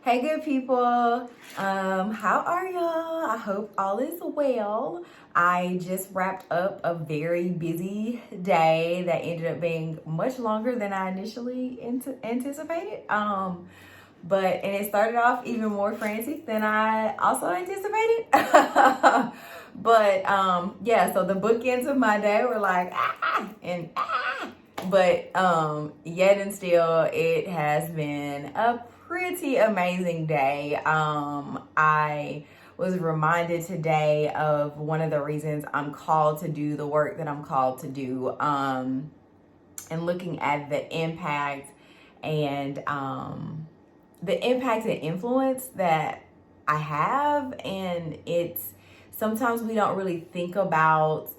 Hey, good people. How are y'all? I hope all is well. I just wrapped up a very busy day that ended up being much longer than I initially anticipated. And it started off even more frantic than I also anticipated. Yeah, so the bookends of my day were like and yet and still, it has been a pretty amazing day. I was reminded today of one of the reasons I'm called to do the work that I'm called to do, and looking at the impact and influence that I have. And it's sometimes we don't really think about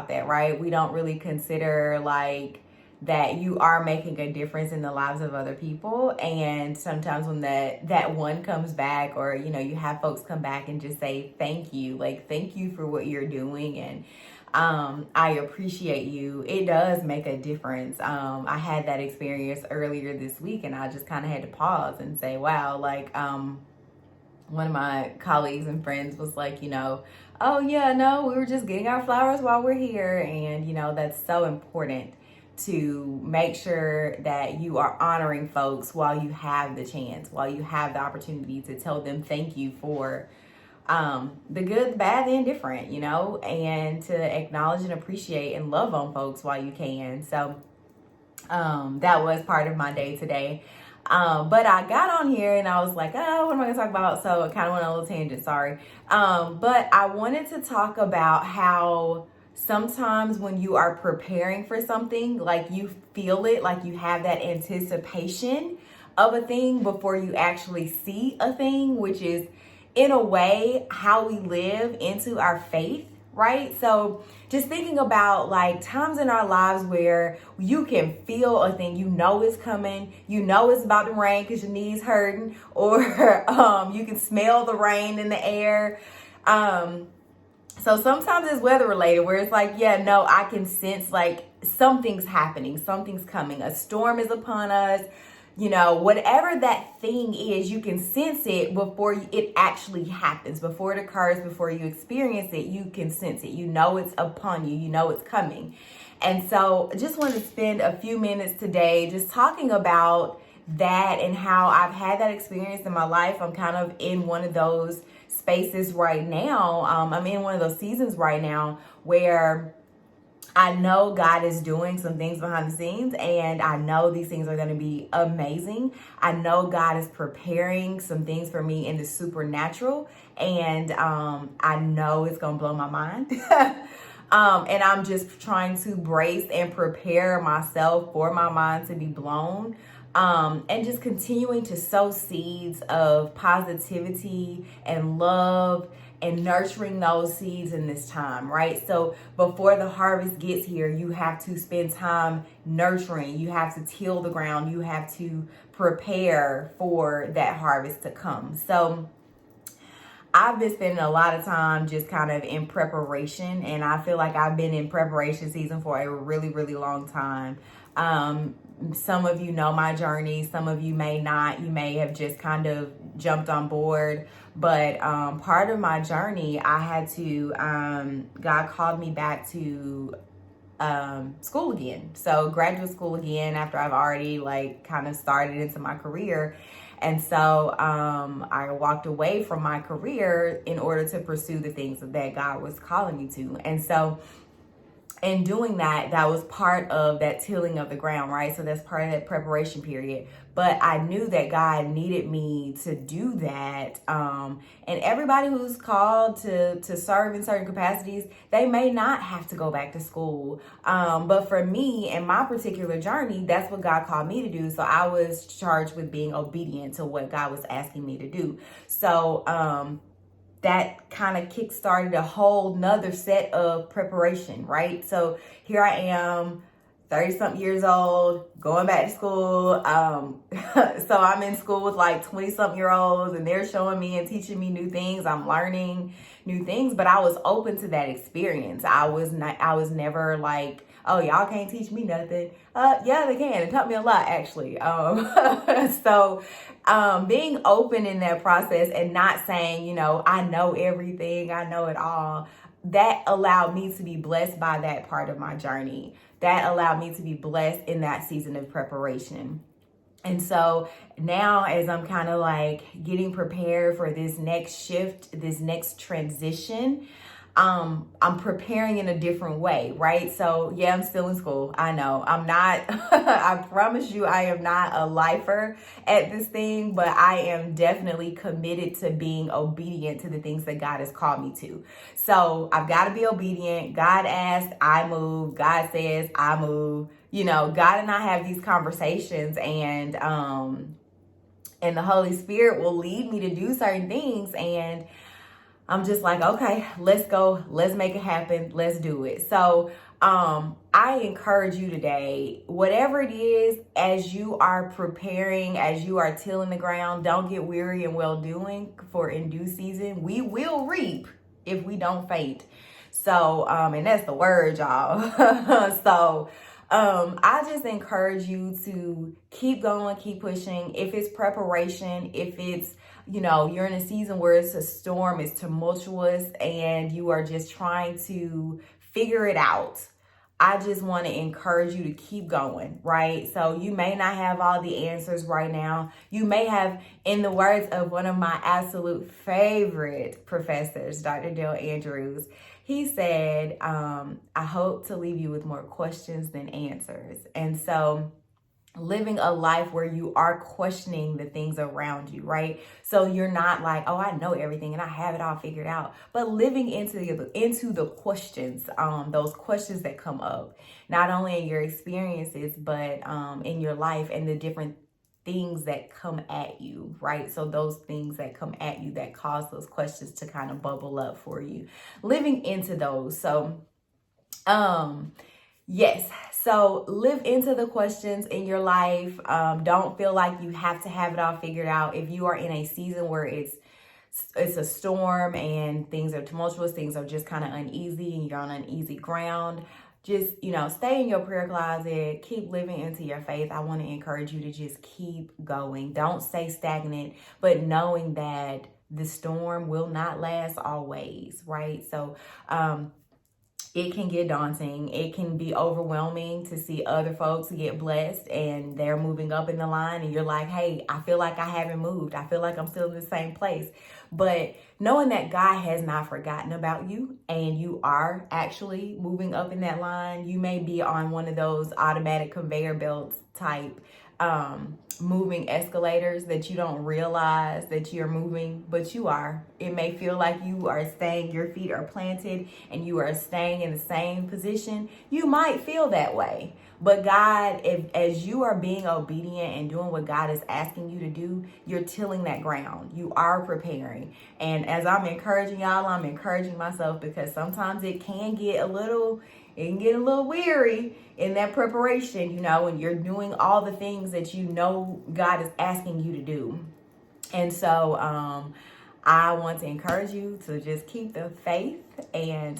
that, right? We don't really consider like that you are making a difference in the lives of other people. And sometimes when that one comes back, or you have folks come back and just say thank you, like thank you for what you're doing, and I appreciate you, it does make a difference. I had that experience earlier this week, and I just kind of had to pause and say, wow, like one of my colleagues and friends was like, oh yeah, no, we were just getting our flowers while we're here. And that's so important, to make sure that you are honoring folks while you have the chance, while you have the opportunity to tell them thank you for the good, the bad, the indifferent, and to acknowledge and appreciate and love on folks while you can. So that was part of my day today. But I got on here and I was like, oh, what am I going to talk about? So it kind of went on a little tangent, sorry. But I wanted to talk about how sometimes when you are preparing for something, like you feel it, like you have that anticipation of a thing before you actually see a thing, which is in a way how we live into our faith, right? So just thinking about like times in our lives where you can feel a thing, it's coming, it's about to rain because your knees hurting, or you can smell the rain in the air. So sometimes it's weather related, where it's like, yeah, no, I can sense like something's happening, something's coming, a storm is upon us. Whatever that thing is, you can sense it before it actually happens, before it occurs, before you experience it. You can sense it. It's upon you. It's coming. And so I just wanted to spend a few minutes today just talking about that and how I've had that experience in my life. I'm kind of in one of those spaces right now. I'm in one of those seasons right now where I know God is doing some things behind the scenes, and I know these things are going to be amazing. I know God is preparing some things for me in the supernatural, and I know it's going to blow my mind. And I'm just trying to brace and prepare myself for my mind to be blown. And just continuing to sow seeds of positivity and love and nurturing those seeds in this time, right? So before the harvest gets here, you have to spend time nurturing. You have to till the ground. You have to prepare for that harvest to come. So I've been spending a lot of time just kind of in preparation, and I feel like I've been in preparation season for a really, really long time. Some of you know my journey. Some of you may not. You may have just kind of jumped on board. But part of my journey, I had to, God called me back to school again. So graduate school again, after I've already like kind of started into my career. And so I walked away from my career in order to pursue the things that God was calling me to. And so in doing that, that was part of that tilling of the ground, right? So that's part of that preparation period. But I knew that God needed me to do that. And everybody who's called to serve in certain capacities, they may not have to go back to school. But for me and my particular journey, that's what God called me to do. So I was charged with being obedient to what God was asking me to do. So that kind of kickstarted a whole nother set of preparation, right? So here I am, 30 something years old, going back to school. So I'm in school with like 20 something year olds, and they're showing me and teaching me new things. I'm learning new things, but I was open to that experience. I was never like, oh, y'all can't teach me nothing. Yeah, they can. It taught me a lot, actually. So being open in that process and not saying, you know, I know everything, I know it all, that allowed me to be blessed by that part of my journey. That allowed me to be blessed in that season of preparation. And so now, as I'm kind of like getting prepared for this next shift, this next transition, I'm preparing in a different way, right? So yeah, I'm still in school. I know I'm not, I promise you, I am not a lifer at this thing, but I am definitely committed to being obedient to the things that God has called me to. So I've got to be obedient. God asked, I move. God says, I move. You know, God and I have these conversations, and the Holy Spirit will lead me to do certain things, and I'm just like, okay, let's go. Let's make it happen. Let's do it. So I encourage you today, whatever it is, as you are preparing, as you are tilling the ground, don't get weary in well doing, for in due season, we will reap if we don't faint. So, and that's the word, y'all. So, I just encourage you to keep going, keep pushing. If it's preparation, if it's, you know, you're in a season where it's a storm, it's tumultuous, and you are just trying to figure it out, I just want to encourage you to keep going, right? So you may not have all the answers right now. You may have, in the words of one of my absolute favorite professors, Dr. Dale Andrews, he said, I hope to leave you with more questions than answers. And so living a life where you are questioning the things around you, right? So you're not like, oh, I know everything and I have it all figured out, but living into the questions, those questions that come up, not only in your experiences, but in your life, and the different things that come at you, right? So those things that come at you that cause those questions to kind of bubble up for you, living into those. So, yes. So live into the questions in your life. Don't feel like you have to have it all figured out. If you are in a season where it's a storm and things are tumultuous, things are just kind of uneasy, and you're on uneasy ground, just, you know, stay in your prayer closet, keep living into your faith. I want to encourage you to just keep going. Don't stay stagnant, but knowing that the storm will not last always, right? So, it can get daunting. It can be overwhelming to see other folks get blessed and they're moving up in the line, and you're like, hey, I feel like I haven't moved. I feel like I'm still in the same place. But knowing that God has not forgotten about you, and you are actually moving up in that line, you may be on one of those automatic conveyor belts type moving escalators that you don't realize that you're moving, but you are. It may feel like you are staying, your feet are planted and you are staying in the same position. You might feel that way, but God, as you are being obedient and doing what God is asking you to do, you're tilling that ground. You are preparing. And as I'm encouraging y'all, I'm encouraging myself, because sometimes it can get a little weary in that preparation, you know, when you're doing all the things that you know God is asking you to do. And so I want to encourage you to just keep the faith and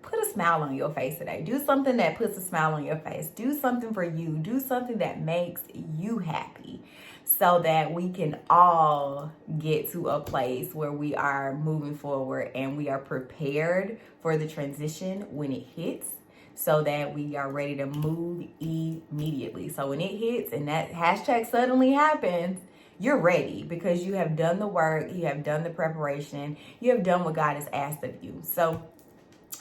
put a smile on your face today. Do something that puts a smile on your face. Do something for you. Do something that makes you happy, so that we can all get to a place where we are moving forward and we are prepared for the transition when it hits, so that we are ready to move immediately. So when it hits and that hashtag suddenly happens, you're ready, because you have done the work, you have done the preparation, you have done what God has asked of you. So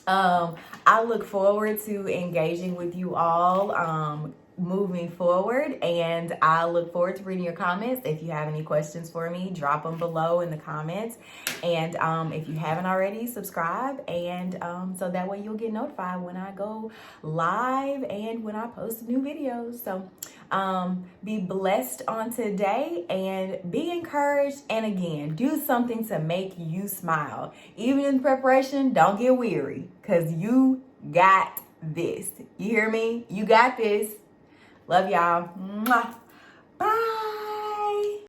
I look forward to engaging with you all moving forward, and I look forward to reading your comments. If you have any questions for me, drop them below in the comments, and if you haven't already, subscribe, and so that way you'll get notified when I go live and when I post new videos. So be blessed on today and be encouraged, and again, do something to make you smile. Even in preparation, don't get weary, because you got this. You hear me? You got this. Love y'all. Mwah. Bye.